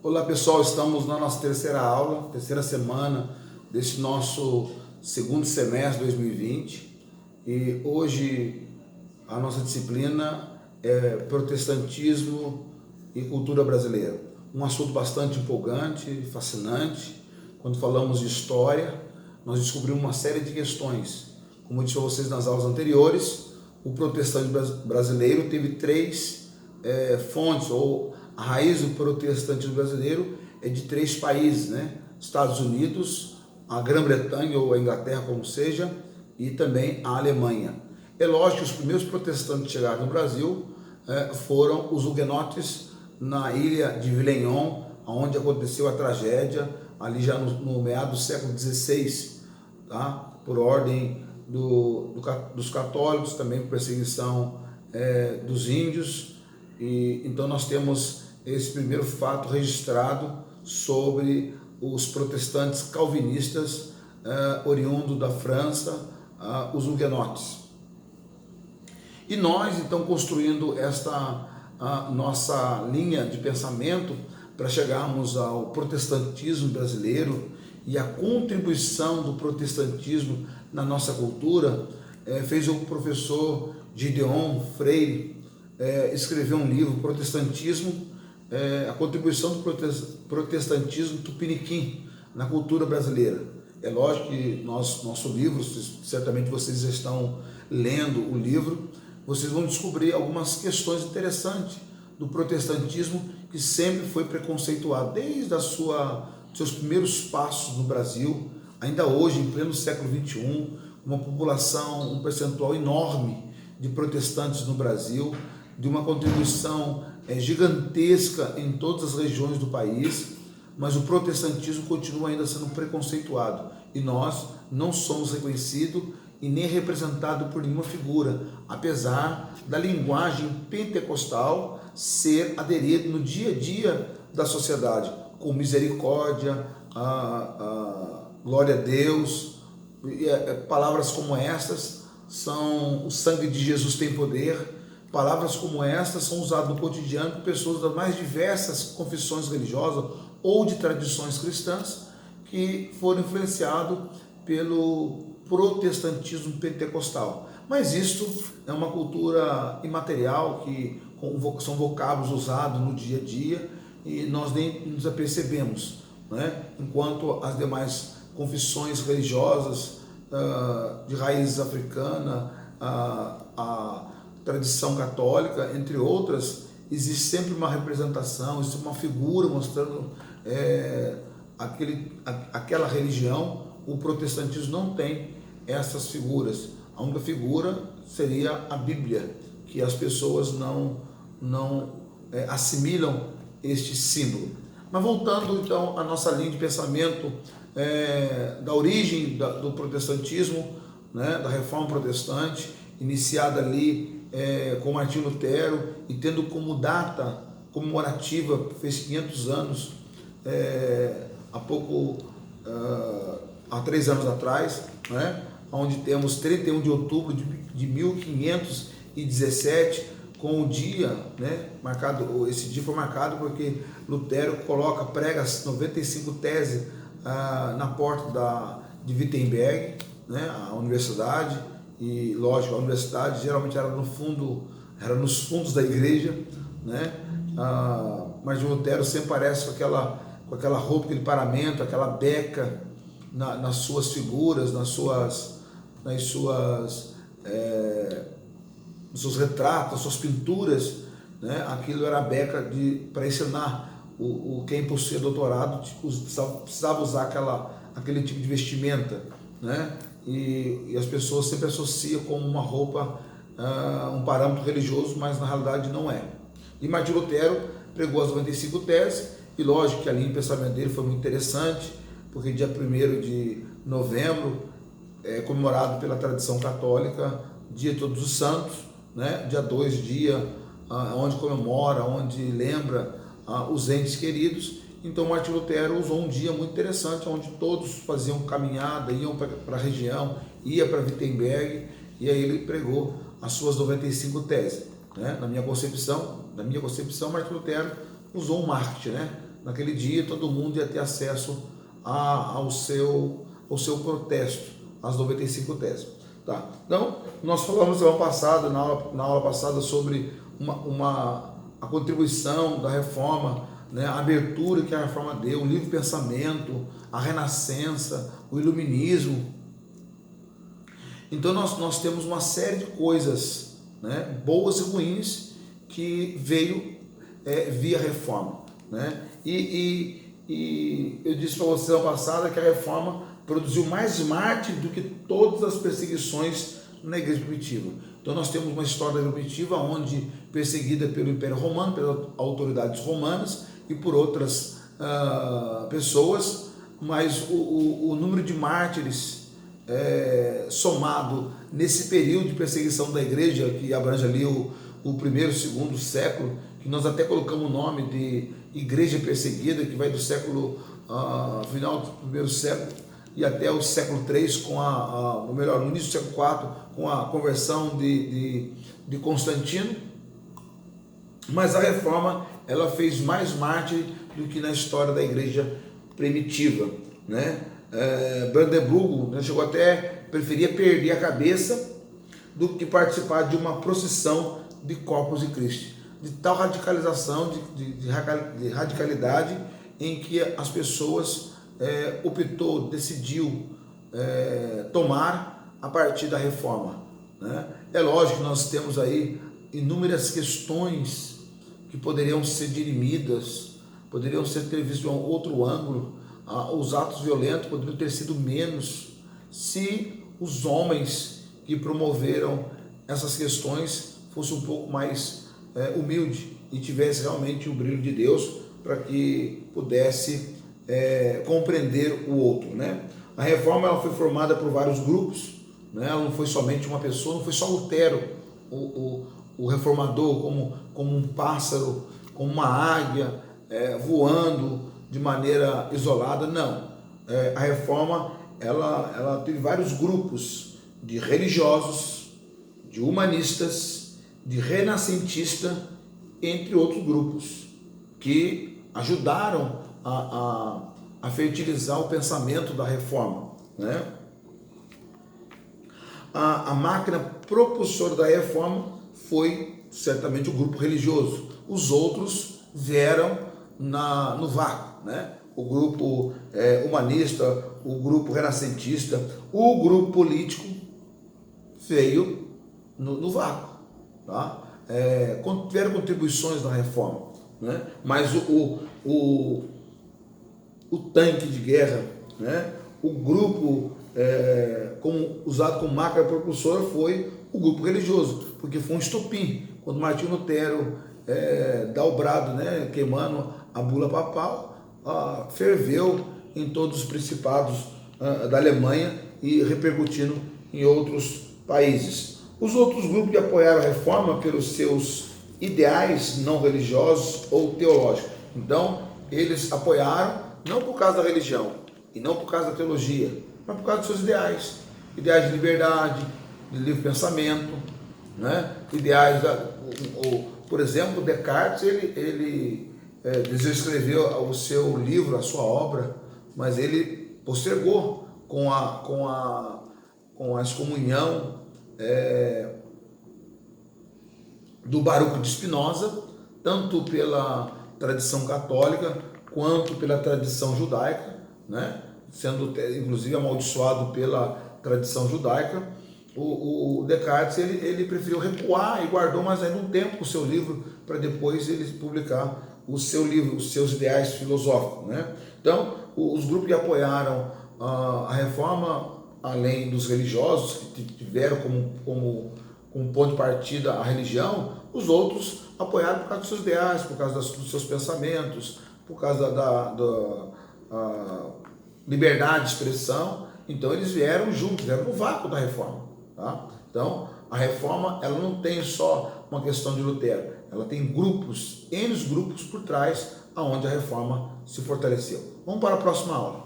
Olá pessoal, estamos na nossa terceira aula, terceira semana desse nosso segundo semestre de 2020 e hoje a nossa disciplina é Protestantismo e Cultura Brasileira. Um assunto bastante empolgante, fascinante. Quando falamos de história, nós descobrimos uma série de questões. Como eu disse a vocês nas aulas anteriores, o protestantismo brasileiro teve três fontes, ou a raiz do protestantismo brasileiro é de três países, né? Estados Unidos, a Grã-Bretanha ou a Inglaterra, como seja, e também a Alemanha. É lógico que os primeiros protestantes que chegaram no Brasil foram os huguenotes na ilha de Villeneuve, onde aconteceu a tragédia, ali já no meado do século XVI, tá? Por ordem dos católicos, também por perseguição dos índios. E então nós temos esse primeiro fato registrado sobre os protestantes calvinistas oriundos da França, os huguenotes. E nós então construindo esta nossa linha de pensamento para chegarmos ao protestantismo brasileiro e a contribuição do protestantismo na nossa cultura, fez o professor Gideon Freire escrever um livro, Protestantismo, a contribuição do protestantismo tupiniquim na cultura brasileira. É lógico que nosso livro, certamente vocês já estão lendo o livro, vocês vão descobrir algumas questões interessantes do protestantismo que sempre foi preconceituado, desde seus primeiros passos no Brasil, ainda hoje, em pleno século XXI, uma população, um percentual enorme de protestantes no Brasil, de uma contribuição gigantesca em todas as regiões do país, mas o protestantismo continua ainda sendo preconceituado e nós não somos reconhecidos e nem representados por nenhuma figura, apesar da linguagem pentecostal ser aderida no dia a dia da sociedade, com misericórdia, glória a Deus, palavras como estas são: o sangue de Jesus tem poder. Palavras como estas são usadas no cotidiano por pessoas das mais diversas confissões religiosas ou de tradições cristãs que foram influenciados pelo protestantismo pentecostal. Mas isto é uma cultura imaterial, que são vocábulos usados no dia a dia e nós nem nos apercebemos, né? Enquanto as demais confissões religiosas de raízes africanas, a tradição católica, entre outras, existe sempre uma representação, existe uma figura mostrando aquela religião. O protestantismo não tem essas figuras. A única figura seria a Bíblia, que as pessoas não assimilam este símbolo. Mas voltando então à nossa linha de pensamento da origem do protestantismo, né, da Reforma Protestante, iniciada ali com Martinho Lutero e tendo como data comemorativa, fez 500 anos, há 3 anos atrás, né, onde temos 31 de outubro de 1517, com o dia, né, marcado. Esse dia foi marcado porque Lutero prega as 95 teses na porta de Wittenberg, né, a universidade. E lógico, a universidade geralmente era nos fundos da igreja, né? Mas Lutero sempre aparece com aquela roupa, aquele paramento, aquela beca nas suas figuras, nos seus retratos, nas suas pinturas, né? Aquilo era a beca para ensinar quem possuía doutorado, precisava usar aquele tipo de vestimenta, né? E as pessoas sempre associam como uma roupa, um parâmetro religioso, mas na realidade não é. E Martinho Lutero pregou as 95 teses, e lógico que a linha de pensamento dele foi muito interessante, porque dia 1º de novembro é comemorado pela tradição católica, dia de Todos os Santos, né? Dia 2, dia onde comemora, onde lembra os entes queridos. Então Martinho Lutero usou um dia muito interessante, onde todos faziam caminhada, iam para a região, ia para Wittenberg, e aí ele pregou as suas 95 teses, né? Na minha concepção, Martinho Lutero usou um marketing, né? naquele dia todo mundo ia ter acesso ao seu protesto, às 95 teses. Tá? Então, nós falamos semana passada, na aula passada, sobre a contribuição da reforma, né, a abertura que a reforma deu, o livre pensamento, a renascença, o iluminismo. Então nós temos uma série de coisas, né, boas e ruins, que veio via reforma, né? E eu disse para você semana passada que a reforma produziu mais mártires do que todas as perseguições na igreja primitiva. Então nós temos uma história da igreja primitiva onde perseguida pelo Império Romano, pelas autoridades romanas e por outras pessoas, mas o número de mártires somado nesse período de perseguição da igreja, que abrange ali o primeiro e segundo século, que nós até colocamos o nome de igreja perseguida, que vai do século final do primeiro século e até o século 3, ou melhor, no início do século 4, com a conversão de Constantino. Mas a reforma, ela fez mais mártir do que na história da igreja primitiva, né? Brandeburgo, né, chegou até preferia perder a cabeça do que participar de uma procissão de Corpus Christi, de tal radicalização, de radicalidade, em que as pessoas decidiu tomar a partir da reforma, né? É lógico que nós temos aí inúmeras questões que poderiam ser dirimidas, poderiam ter visto de um outro ângulo. Os atos violentos poderiam ter sido menos se os homens que promoveram essas questões fossem um pouco mais humildes e tivessem realmente o brilho de Deus para que pudesse compreender o outro, né? A reforma ela foi formada por vários grupos, né? Ela não foi somente uma pessoa, não foi só Lutero, o reformador, como um pássaro, como uma águia voando de maneira isolada, não. A reforma ela teve vários grupos de religiosos, de humanistas, de renascentistas, entre outros grupos, que ajudaram a fertilizar o pensamento da reforma, né? A máquina propulsora da reforma foi certamente o grupo religioso. Os outros vieram no vácuo, né? O grupo humanista, o grupo renascentista, o grupo político veio no vácuo, tá? Tiveram contribuições na reforma, né? Mas o tanque de guerra, né? O grupo usado como máquina propulsora foi o grupo religioso, porque foi um estopim. Quando Martinho Lutero dá o brado, né, queimando a bula papal, ferveu em todos os principados da Alemanha e repercutindo em outros países. Os outros grupos que apoiaram a reforma pelos seus ideais não religiosos ou teológicos. Então, eles apoiaram não por causa da religião e não por causa da teologia, mas por causa dos seus ideais. Ideais de liberdade, de livre pensamento, né? Ideais, por exemplo, Descartes, ele desejou escrever o seu livro, a sua obra, mas ele postergou com a excomunhão do Baruco de Spinoza, tanto pela tradição católica quanto pela tradição judaica, né? Sendo inclusive amaldiçoado pela tradição judaica. O Descartes ele preferiu recuar e guardou mais ainda um tempo o seu livro para depois ele publicar o seu livro, os seus ideais filosóficos, né? Então, os grupos que apoiaram a reforma, além dos religiosos, que tiveram como ponto de partida a religião, os outros apoiaram por causa dos seus ideais, por causa dos seus pensamentos, por causa da liberdade de expressão. Então eles vieram juntos, vieram no vácuo da reforma, tá? Então a reforma ela não tem só uma questão de Lutero, ela tem grupos, N grupos por trás, aonde a reforma se fortaleceu. Vamos para a próxima aula.